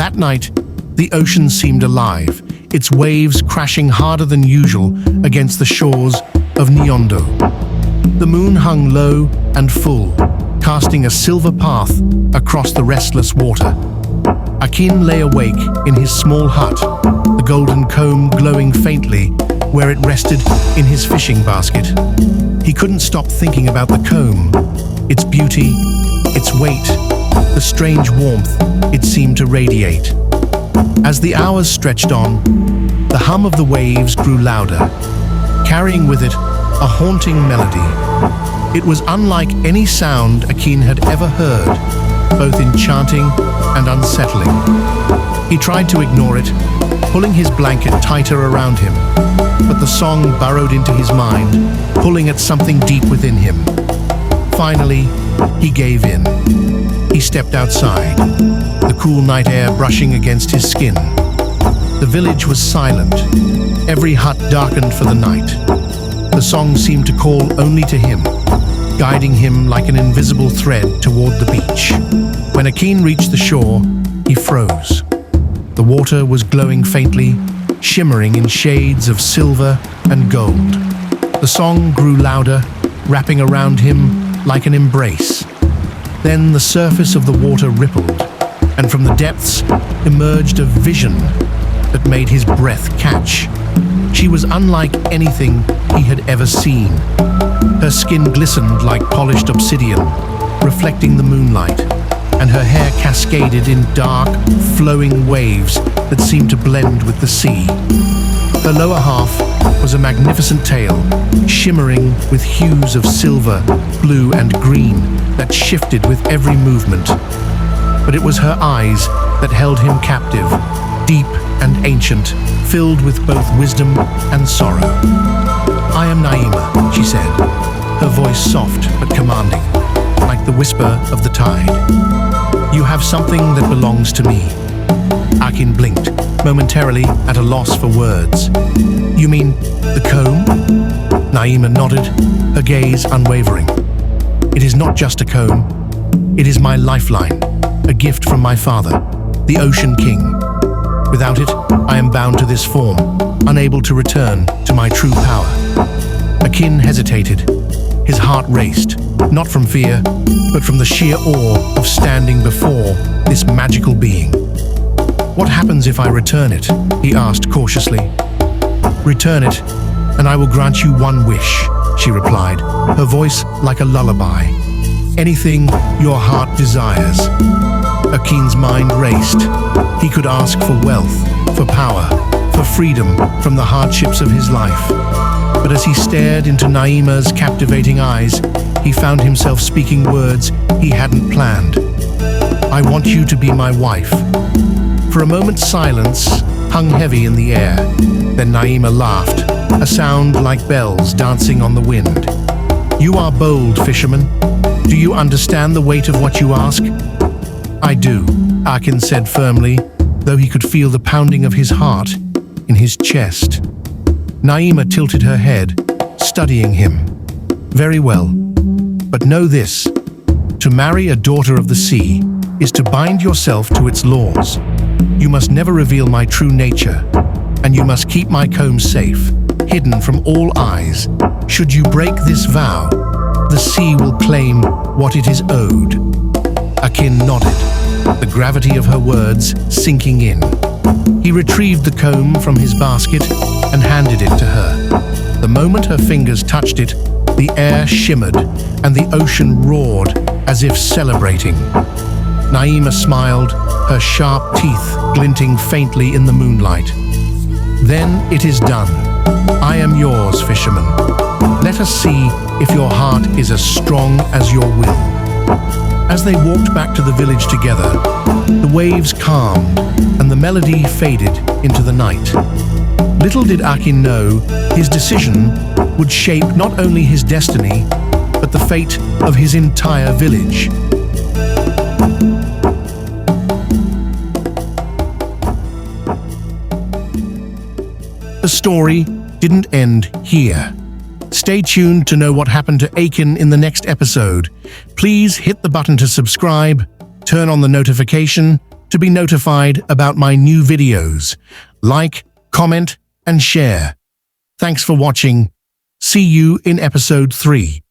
That night, the ocean seemed alive, its waves crashing harder than usual against the shores of Nyondo. The moon hung low and full, casting a silver path across the restless water. Akin lay awake in his small hut, the golden comb glowing faintly where it rested in his fishing basket. He couldn't stop thinking about the comb, its beauty, its weight, the strange warmth it seemed to radiate. As the hours stretched on, the hum of the waves grew louder, carrying with it a haunting melody. It was unlike any sound Akin had ever heard, both enchanting and unsettling. He tried to ignore it, pulling his blanket tighter around him, but the song burrowed into his mind, pulling at something deep within him. Finally, he gave in. He stepped outside, the cool night air brushing against his skin. The village was silent, every hut darkened for the night. The song seemed to call only to him, guiding him like an invisible thread toward the beach. When Akin reached the shore, he froze. The water was glowing faintly, shimmering in shades of silver and gold. The song grew louder, wrapping around him like an embrace. Then the surface of the water rippled, and from the depths emerged a vision that made his breath catch. She was unlike anything he had ever seen. Her skin glistened like polished obsidian, reflecting the moonlight, and her hair cascaded in dark, flowing waves that seemed to blend with the sea. Her lower half was a magnificent tail, shimmering with hues of silver, blue, and green that shifted with every movement. But it was her eyes that held him captive, deep and ancient, filled with both wisdom and sorrow. "I am Naima," she said, her voice soft but commanding, like the whisper of the tide. "You have something that belongs to me." Akin blinked, momentarily at a loss for words. "You mean the comb?" Naima nodded, her gaze unwavering. "It is not just a comb. It is my lifeline, a gift from my father, the Ocean King. Without it, I am bound to this form, unable to return to my true power." Akin hesitated. His heart raced, not from fear, but from the sheer awe of standing before this magical being. "What happens if I return it?" he asked cautiously. "Return it, and I will grant you one wish," she replied, her voice like a lullaby. "Anything your heart desires." Akin's mind raced. He could ask for wealth, for power, for freedom from the hardships of his life. But as he stared into Naima's captivating eyes, he found himself speaking words he hadn't planned. "I want you to be my wife." For a moment, silence hung heavy in the air. Then Naima laughed, a sound like bells dancing on the wind. "You are bold, fisherman. Do you understand the weight of what you ask?" "I do," Akin said firmly, though he could feel the pounding of his heart in his chest. Naima tilted her head, studying him. "Very well. But know this. To marry a daughter of the sea is to bind yourself to its laws. You must never reveal my true nature, and you must keep my comb safe, hidden from all eyes. Should you break this vow, the sea will claim what it is owed." Akin nodded, the gravity of her words sinking in. He retrieved the comb from his basket and handed it to her. The moment her fingers touched it, the air shimmered and the ocean roared as if celebrating. Naima smiled, her sharp teeth glinting faintly in the moonlight. "Then it is done. I am yours, fisherman. Let us see if your heart is as strong as your will." As they walked back to the village together, the waves calmed and the melody faded into the night. Little did Akin know his decision would shape not only his destiny, but the fate of his entire village. The story didn't end here. Stay tuned to know what happened to Akin in the next episode. Please hit the button to subscribe, turn on the notification, to be notified about my new videos. Like, comment, and share. Thanks for watching. See you in episode 3.